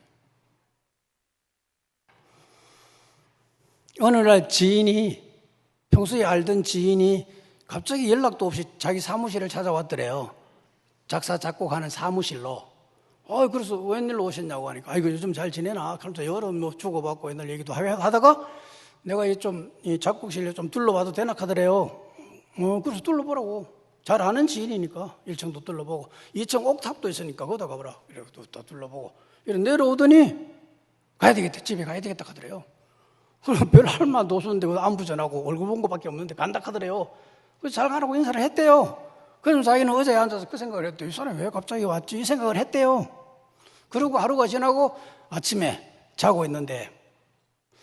어느 날 지인이, 평소에 알던 지인이 갑자기 연락도 없이 자기 사무실을 찾아왔더래요. 작사 작곡하는 사무실로. 그래서 웬일로 오셨냐고 하니까, 요즘 잘 지내나? 그러면서 여러 뭐 주고받고 옛날 얘기도 하다가 내가 이 작곡실에 좀 둘러봐도 되나 하더래요. 그래서 둘러보라고. 잘 아는 지인이니까 1층도 둘러보고 2층 옥탑도 있으니까 거기다 가보라. 이렇게 또 둘러보고 이렇게 내려오더니 가야 되겠다, 집에 가야 되겠다 하더래요. 그럼 별 할 말도 없었는데 안부 전하고 얼굴 본 것밖에 없는데 간다 하더래요. 그래서 잘 가라고 인사를 했대요. 그럼 자기는 의자에 앉아서 그 생각을 했대요. 이 사람이 왜 갑자기 왔지? 이 생각을 했대요. 그리고 하루가 지나고 아침에 자고 있는데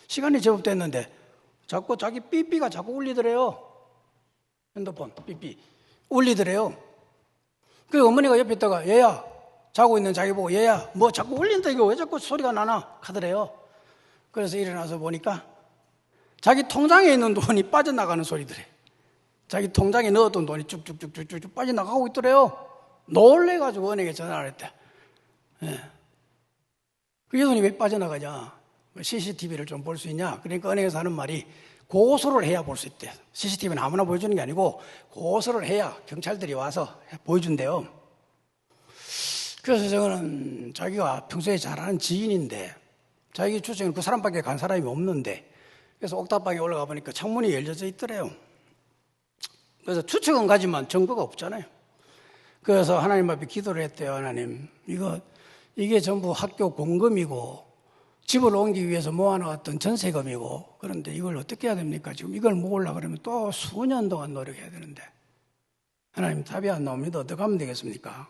시간이 제법 됐는데 자꾸 자기 삐삐가 자꾸 울리더래요. 핸드폰 삐삐 울리더래요. 그래서 어머니가 옆에 있다가 얘야, 자고 있는 자기 보고 얘야, 뭐 자꾸 울린다, 이거 왜 자꾸 소리가 나나 하더래요. 그래서 일어나서 보니까 자기 통장에 있는 돈이 빠져나가는 소리더래. 자기 통장에 넣었던 돈이 쭉쭉쭉쭉쭉 빠져나가고 있더래요. 놀래가지고 은행에 전화를 했대. 그게 돈이 왜 빠져나가냐? CCTV를 좀 볼 수 있냐? 그러니까 은행에서 하는 말이 고소를 해야 볼 수 있대. CCTV는 아무나 보여주는 게 아니고 고소를 해야 경찰들이 와서 보여준대요. 그래서 저는 자기가 평소에 잘 아는 지인인데 자기 주택에는 그 사람밖에 간 사람이 없는데, 그래서 옥탑방에 올라가 보니까 창문이 열려져 있더래요. 그래서 추측은 가지만 증거가 없잖아요. 그래서 하나님 앞에 기도를 했대요. 하나님, 이게 전부 학교 공금이고 집을 옮기기 위해서 모아놓았던 전세금이고, 그런데 이걸 어떻게 해야 됩니까? 지금 이걸 모으려고 그러면 또 수년 동안 노력해야 되는데 하나님, 답이 안 나옵니다. 어떻게 하면 되겠습니까?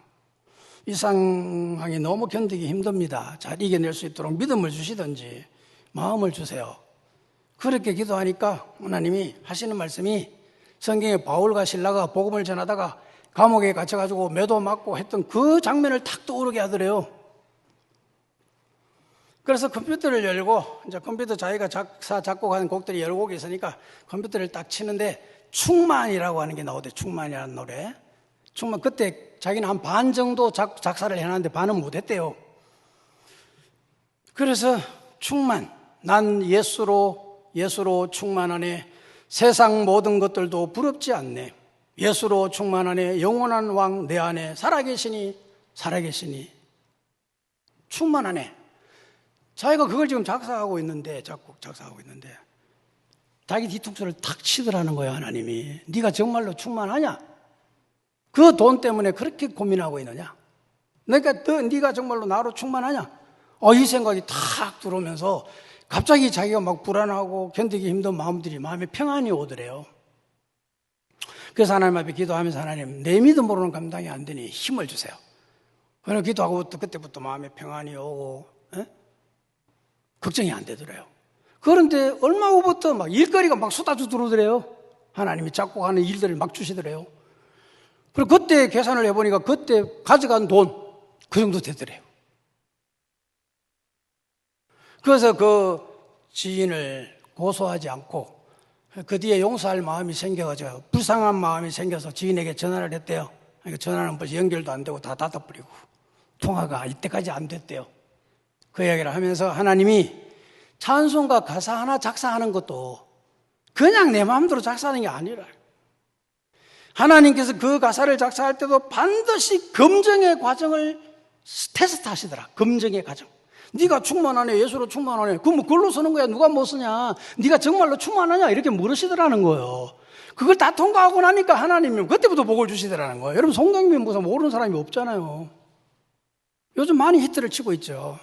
이 상황이 너무 견디기 힘듭니다. 잘 이겨낼 수 있도록 믿음을 주시든지 마음을 주세요. 그렇게 기도하니까 하나님이 하시는 말씀이, 성경에 바울과 실라가 복음을 전하다가 감옥에 갇혀가지고 매도 맞고 했던 그 장면을 탁 떠오르게 하더래요. 그래서 컴퓨터를 열고, 이제 컴퓨터 자기가 작곡하는 곡들이 여러 곡이 있으니까 컴퓨터를 딱 치는데 충만이라고 하는 게 나오대. 충만이라는 노래. 충만, 그때 자기는 한 반 정도 작사를 해놨는데 반은 못했대요. 그래서 충만, 난 예수로 충만하네. 세상 모든 것들도 부럽지 않네. 예수로 충만하네. 영원한 왕 내 안에 살아계시니 충만하네. 자기가 그걸 지금 작사하고 있는데 자기 뒤통수를 탁 치더라는 거야. 하나님이, 네가 정말로 충만하냐? 그 돈 때문에 그렇게 고민하고 있느냐? 그러니까 네가 정말로 나로 충만하냐? 이 생각이 탁 들어오면서 갑자기 자기가 막 불안하고 견디기 힘든 마음에 평안이 오더래요. 그래서 하나님 앞에 기도하면서, 하나님, 내 믿음으로는 감당이 안 되니 힘을 주세요. 그래서 기도하고 그때부터 마음에 평안이 오고 걱정이 안 되더래요. 그런데 얼마 후부터 막 일거리가 막 쏟아져 들어오더래요. 하나님이 작곡하는 일들을 막 주시더래요. 그리고 그때 계산을 해보니까 그때 가져간 돈 그 정도 되더래요. 그래서 그 지인을 고소하지 않고 그 뒤에 용서할 마음이 생겨가지고 불쌍한 마음이 생겨서 지인에게 전화를 했대요. 그러니까 전화는 벌써 연결도 안 되고 다 닫아버리고 통화가 이때까지 안 됐대요. 그 이야기를 하면서 하나님이 찬송가 가사 하나 작사하는 것도 그냥 내 마음대로 작사하는 게 아니라, 하나님께서 그 가사를 작사할 때도 반드시 검증의 과정을 테스트 하시더라. 검증의 과정. 네가 충만하네, 예수로 충만하네. 그럼 뭐 글로 쓰는 거야? 누가 못 쓰냐? 네가 정말로 충만하냐? 이렇게 물으시더라는 거예요. 그걸 다 통과하고 나니까 하나님이 그때부터 복을 주시더라는 거예요. 여러분, 송강님이 무슨 모르는 사람이 없잖아요. 요즘 많이 히트를 치고 있죠.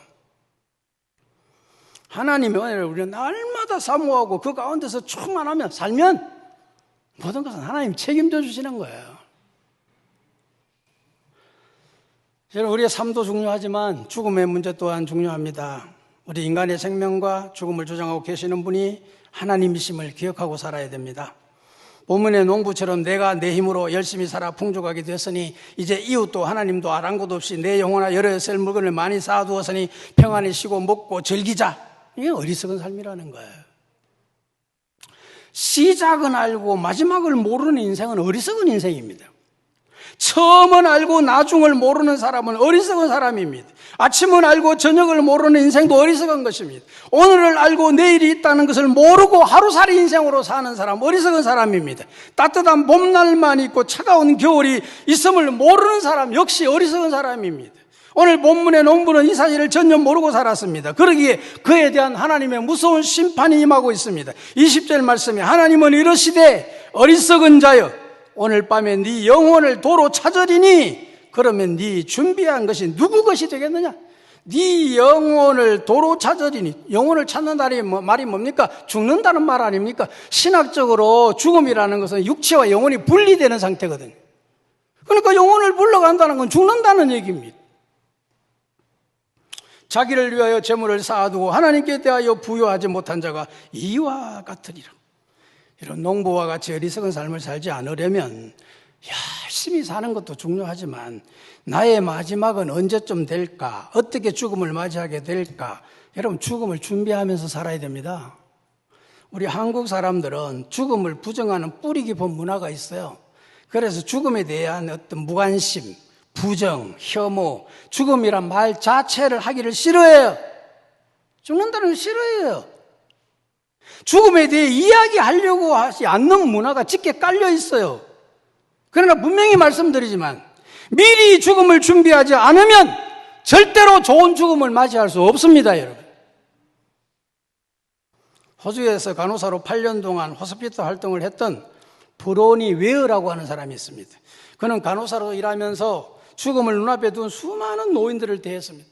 하나님의 은혜를 우리는 날마다 사모하고 그 가운데서 충만하면 살면 모든 것은 하나님 책임져 주시는 거예요. 우리의 삶도 중요하지만 죽음의 문제 또한 중요합니다. 우리 인간의 생명과 죽음을 조정하고 계시는 분이 하나님이심을 기억하고 살아야 됩니다. 본문의 농부처럼 내가 내 힘으로 열심히 살아 풍족하게 되었으니 이제 이웃도 하나님도 아랑곳 없이 내 영혼아 여러 셀 물건을 많이 쌓아두었으니 평안히 쉬고 먹고 즐기자. 이게 어리석은 삶이라는 거예요. 시작은 알고 마지막을 모르는 인생은 어리석은 인생입니다. 처음은 알고 나중을 모르는 사람은 어리석은 사람입니다. 아침은 알고 저녁을 모르는 인생도 어리석은 것입니다. 오늘을 알고 내일이 있다는 것을 모르고 하루살이 인생으로 사는 사람 어리석은 사람입니다. 따뜻한 봄날만 있고 차가운 겨울이 있음을 모르는 사람 역시 어리석은 사람입니다. 오늘 본문의 농부는 이 사실을 전혀 모르고 살았습니다. 그러기에 그에 대한 하나님의 무서운 심판이 임하고 있습니다. 20절 말씀에 하나님은 이러시되 어리석은 자여 오늘 밤에 네 영혼을 도로 찾으리니 그러면 네 준비한 것이 누구 것이 되겠느냐? 네 영혼을 도로 찾으리니 영혼을 찾는다는 말이 뭡니까? 죽는다는 말 아닙니까? 신학적으로 죽음이라는 것은 육체와 영혼이 분리되는 상태거든요. 그러니까 영혼을 불러간다는 건 죽는다는 얘기입니다. 자기를 위하여 재물을 쌓아두고 하나님께 대하여 부여하지 못한 자가 이와 같으리라. 이런 농부와 같이 어리석은 삶을 살지 않으려면 열심히 사는 것도 중요하지만 나의 마지막은 언제쯤 될까? 어떻게 죽음을 맞이하게 될까? 여러분, 죽음을 준비하면서 살아야 됩니다. 우리 한국 사람들은 죽음을 부정하는 뿌리 깊은 문화가 있어요. 그래서 죽음에 대한 어떤 무관심, 부정, 혐오, 죽음이란 말 자체를 하기를 싫어해요. 죽는다는 걸 싫어해요. 죽음에 대해 이야기하려고 하지 않는 문화가 짙게 깔려 있어요. 그러나 분명히 말씀드리지만 미리 죽음을 준비하지 않으면 절대로 좋은 죽음을 맞이할 수 없습니다, 여러분. 호주에서 간호사로 8년 동안 호스피터 활동을 했던 브로니 웨어라고 하는 사람이 있습니다. 그는 간호사로 일하면서 죽음을 눈앞에 둔 수많은 노인들을 대했습니다.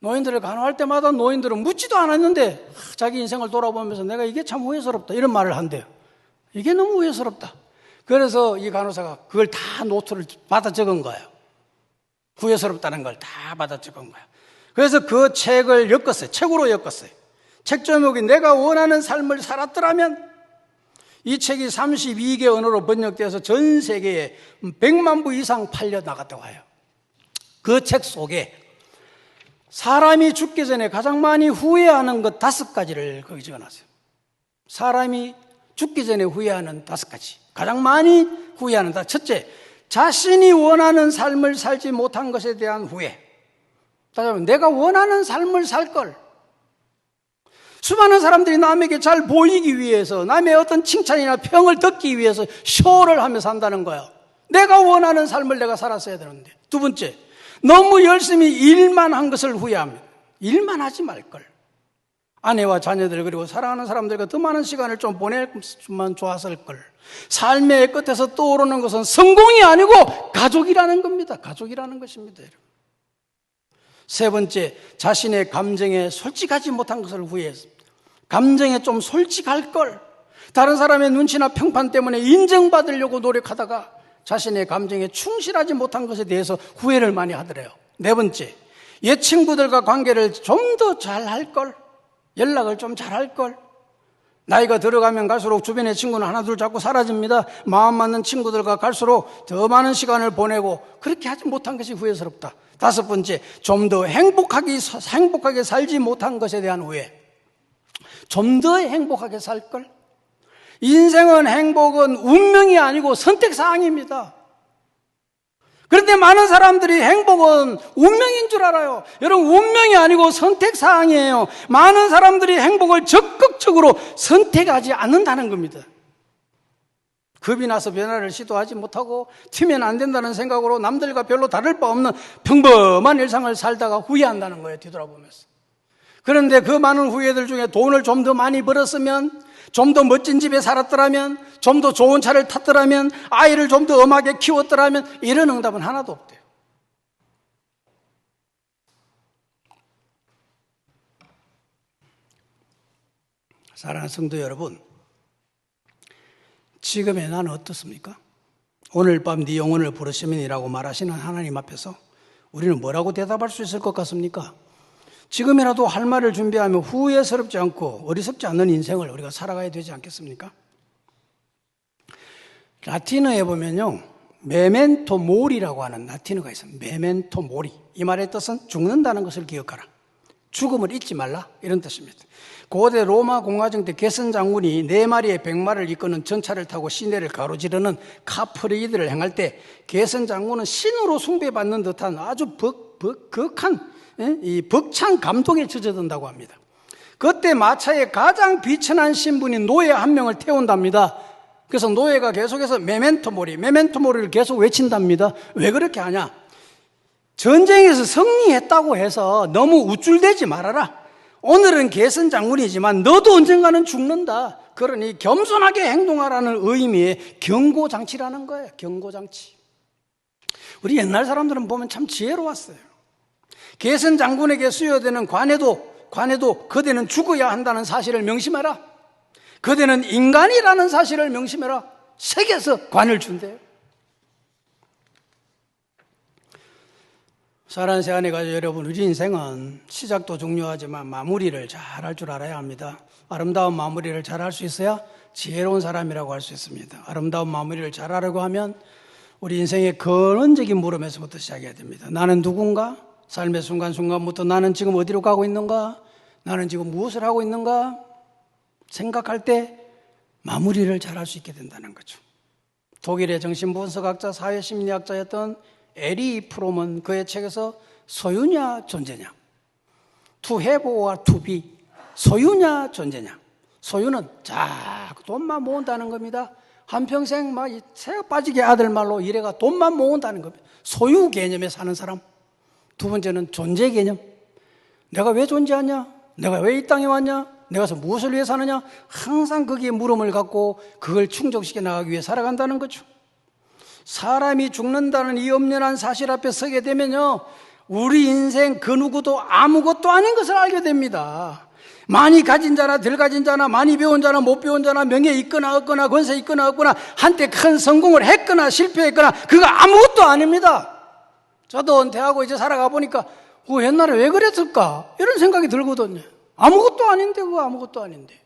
노인들을 간호할 때마다 노인들은 묻지도 않았는데 자기 인생을 돌아보면서 내가 이게 참 후회스럽다 이런 말을 한대요. 이게 너무 후회스럽다. 그래서 이 간호사가 그걸 다 노트를 받아 적은 거예요. 후회스럽다는 걸 다 받아 적은 거예요. 그래서 그 책을 엮었어요. 책으로 엮었어요. 책 제목이 내가 원하는 삶을 살았더라면. 이 책이 32개 언어로 번역되어서 전 세계에 100만 부 이상 팔려 나갔다고 해요. 그 책 속에 사람이 죽기 전에 가장 많이 후회하는 것 5가지를 거기 적어놨어요. 사람이 죽기 전에 후회하는 5가지. 가장 많이 후회하는 첫째, 자신이 원하는 삶을 살지 못한 것에 대한 후회. 다시 말하면 내가 원하는 삶을 살 걸. 수많은 사람들이 남에게 잘 보이기 위해서 남의 어떤 칭찬이나 평을 듣기 위해서 쇼를 하며 산다는 거예요. 내가 원하는 삶을 내가 살았어야 되는데. 두 번째, 너무 열심히 일만 한 것을 후회합니다. 일만 하지 말걸. 아내와 자녀들 그리고 사랑하는 사람들과 더 많은 시간을 좀 보내면 좋았을걸. 삶의 끝에서 떠오르는 것은 성공이 아니고 가족이라는 겁니다. 가족이라는 것입니다, 여러분. 세 번째, 자신의 감정에 솔직하지 못한 것을 후회했습니다. 감정에 좀 솔직할 걸. 다른 사람의 눈치나 평판 때문에 인정받으려고 노력하다가 자신의 감정에 충실하지 못한 것에 대해서 후회를 많이 하더래요. 네 번째, 옛 친구들과 관계를 좀 더 잘할 걸. 연락을 좀 잘할 걸. 나이가 들어가면 갈수록 주변의 친구는 하나 둘 자꾸 사라집니다. 마음 맞는 친구들과 갈수록 더 많은 시간을 보내고 그렇게 하지 못한 것이 후회스럽다. 다섯 번째, 좀 더 행복하게 살지 못한 것에 대한 후회. 좀 더 행복하게 살 걸. 인생은 행복은 운명이 아니고 선택사항입니다. 그런데 많은 사람들이 행복은 운명인 줄 알아요. 여러분, 운명이 아니고 선택사항이에요. 많은 사람들이 행복을 적극적으로 선택하지 않는다는 겁니다. 겁이 나서 변화를 시도하지 못하고 튀면 안 된다는 생각으로 남들과 별로 다를 바 없는 평범한 일상을 살다가 후회한다는 거예요, 뒤돌아보면서. 그런데 그 많은 후회들 중에 돈을 좀 더 많이 벌었으면, 좀 더 멋진 집에 살았더라면, 좀 더 좋은 차를 탔더라면, 아이를 좀 더 엄하게 키웠더라면, 이런 응답은 하나도 없대요. 사랑하는 성도 여러분, 지금의 나는 어떻습니까? 오늘 밤 네 영혼을 부르시면이라고 말하시는 하나님 앞에서 우리는 뭐라고 대답할 수 있을 것 같습니까? 지금이라도 할 말을 준비하며 후회스럽지 않고 어리석지 않는 인생을 우리가 살아가야 되지 않겠습니까? 라틴어에 보면요, 메멘토 모리라고 하는 라틴어가 있습니다. 메멘토 모리. 이 말의 뜻은 죽는다는 것을 기억하라. 죽음을 잊지 말라, 이런 뜻입니다. 고대 로마 공화정 때 개선 장군이 4마리의 100마를 이끄는 전차를 타고 시내를 가로지르는 카프레이드를 행할 때 개선 장군은 신으로 숭배받는 듯한 아주 벅한 이 벅찬 감동에 젖어든다고 합니다. 그때 마차에 가장 비천한 신분인 노예 한 명을 태운답니다. 그래서 노예가 계속해서 메멘토 모리를 계속 외친답니다. 왜 그렇게 하냐? 전쟁에서 승리했다고 해서 너무 우쭐대지 말아라. 오늘은 개선 장군이지만 너도 언젠가는 죽는다. 그러니 겸손하게 행동하라는 의미의 경고장치라는 거예요. 경고장치. 우리 옛날 사람들은 보면 참 지혜로웠어요. 개선 장군에게 수여되는 관에도 그대는 죽어야 한다는 사실을 명심해라. 그대는 인간이라는 사실을 명심해라. 새겨서 관을 준대요. 사랑하는 새아내 가족 여러분, 우리 인생은 시작도 중요하지만 마무리를 잘 할 줄 알아야 합니다. 아름다운 마무리를 잘 할 수 있어야 지혜로운 사람이라고 할 수 있습니다. 아름다운 마무리를 잘 하려고 하면 우리 인생의 근원적인 물음에서부터 시작해야 됩니다. 나는 누군가? 삶의 순간순간부터 나는 지금 어디로 가고 있는가? 나는 지금 무엇을 하고 있는가? 생각할 때 마무리를 잘 할 수 있게 된다는 거죠. 독일의 정신분석학자, 사회심리학자였던 에리 프롬은 그의 책에서 소유냐 존재냐, to have or to be, 소유냐 존재냐. 소유는 자꾸 돈만 모은다는 겁니다. 한평생 막 새가 빠지게 아들 말로 이래가 돈만 모은다는 겁니다. 소유 개념에 사는 사람. 두 번째는 존재 개념. 내가 왜 존재하냐? 내가 왜 이 땅에 왔냐? 내가 무엇을 위해 사느냐? 항상 거기에 물음을 갖고 그걸 충족시켜 나가기 위해 살아간다는 거죠. 사람이 죽는다는 이 엄연한 사실 앞에 서게 되면요, 우리 인생 그 누구도 아무것도 아닌 것을 알게 됩니다. 많이 가진 자나 덜 가진 자나 많이 배운 자나 못 배운 자나 명예 있거나 없거나 권세 있거나 없거나 한때 큰 성공을 했거나 실패했거나 그거 아무것도 아닙니다. 저도 은퇴하고 이제 살아가 보니까 옛날에 왜 그랬을까? 이런 생각이 들거든요. 아무것도 아닌데 그거 아무것도 아닌데.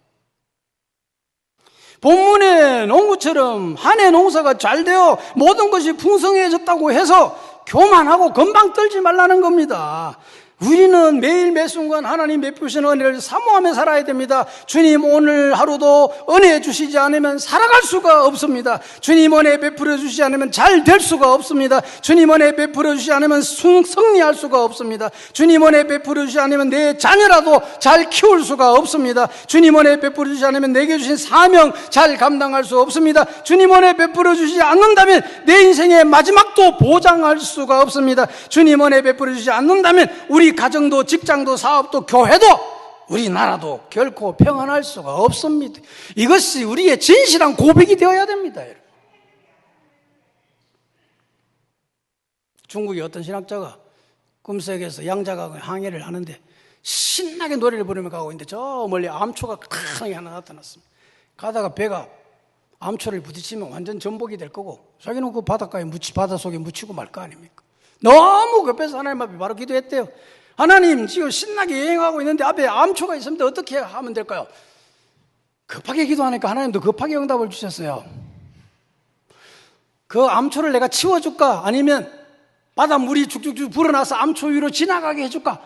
본문의 농구처럼 한 해 농사가 잘 되어 모든 것이 풍성해졌다고 해서 교만하고 건방 떨지 말라는 겁니다. 우리는 매일 매 순간 하나님 베푸신 은혜를 사모하며 살아야 됩니다. 주님 오늘 하루도 은혜 주시지 않으면 살아갈 수가 없습니다. 주님 은혜 베풀어 주시지 않으면 잘 될 수가 없습니다. 주님 은혜 베풀어 주시지 않으면 승리할 수가 없습니다. 주님 은혜 베풀어 주시지 않으면 내 자녀라도 잘 키울 수가 없습니다. 주님 은혜 베풀어 주시지 않으면 내게 주신 사명 잘 감당할 수 없습니다. 주님 은혜 베풀어 주시지 않는다면 내 인생의 마지막도 보장할 수가 없습니다. 주님 은혜 베풀어 주시지 않는다면 우리 가정도 직장도 사업도 교회도 우리나라도 결코 평안할 수가 없습니다. 이것이 우리의 진실한 고백이 되어야 됩니다. 중국의 어떤 신학자가 꿈속에서 양자가 항해를 하는데 신나게 노래를 부르며 가고 있는데 저 멀리 암초가 크게 하나 나타났습니다. 가다가 배가 암초를 부딪히면 완전 전복이 될 거고 자기는 그 바닷가에 바닷속에 묻히고 말 거 아닙니까? 너무 급해서 하나님 앞에 바로 기도했대요. 하나님 지금 신나게 여행하고 있는데 앞에 암초가 있습니다. 어떻게 하면 될까요? 급하게 기도하니까 하나님도 급하게 응답을 주셨어요. 그 암초를 내가 치워줄까? 아니면 바닷물이 쭉쭉쭉 불어나서 암초 위로 지나가게 해줄까?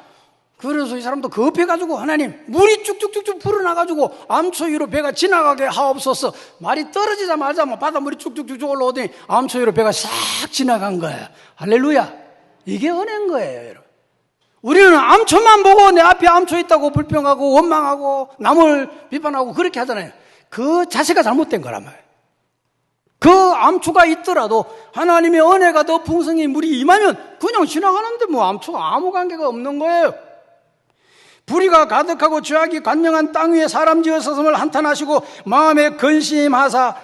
그래서 이 사람도 급해가지고 하나님 물이 쭉쭉쭉쭉 불어나가지고 암초 위로 배가 지나가게 하옵소서. 말이 떨어지자마자 바닷물이 쭉쭉쭉 올라오더니 암초 위로 배가 싹 지나간 거예요. 할렐루야. 이게 은혜인 거예요, 여러분. 우리는 암초만 보고 내 앞에 암초 있다고 불평하고 원망하고 남을 비판하고 그렇게 하잖아요. 그 자세가 잘못된 거란 말이에요. 그 암초가 있더라도 하나님의 은혜가 더 풍성히 물이 임하면 그냥 지나가는데 뭐 암초가 아무 관계가 없는 거예요. 불의가 가득하고 죄악이 관영한 땅 위에 사람 지으셨음을 한탄하시고 마음에 근심하사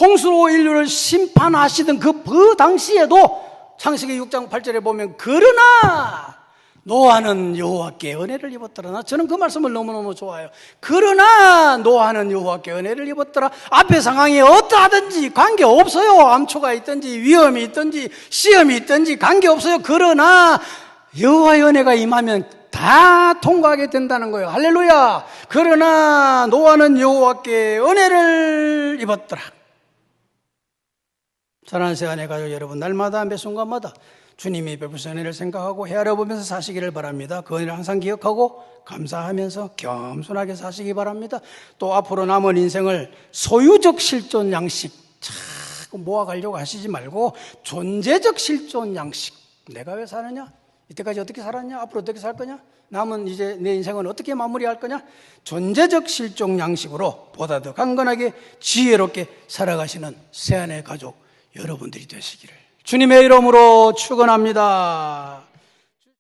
홍수로 인류를 심판하시던 그 당시에도 창세기 6장 8절에 보면 그러나 노아는 여호와께 은혜를 입었더라. 저는 그 말씀을 너무너무 좋아해요. 그러나 노아는 여호와께 은혜를 입었더라. 앞에 상황이 어떠하든지 관계없어요. 암초가 있든지 위험이 있든지 시험이 있든지 관계없어요. 그러나 여호와의 은혜가 임하면 다 통과하게 된다는 거예요. 할렐루야. 그러나 노아는 여호와께 은혜를 입었더라. 사랑하는 새하늘 가족 여러분, 날마다 매 순간마다 주님이 베푸신 은혜를 생각하고 헤아려 보면서 사시기를 바랍니다. 그 은혜를 항상 기억하고 감사하면서 겸손하게 사시기 바랍니다. 또 앞으로 남은 인생을 소유적 실존 양식 자꾸 모아가려고 하시지 말고 존재적 실존 양식. 내가 왜 사느냐? 이때까지 어떻게 살았냐? 앞으로 어떻게 살 거냐? 남은 이제 내 인생은 어떻게 마무리할 거냐? 존재적 실존 양식으로 보다 더 강건하게 지혜롭게 살아가시는 새하늘 가족 여러분들이 되시기를 주님의 이름으로 축원합니다.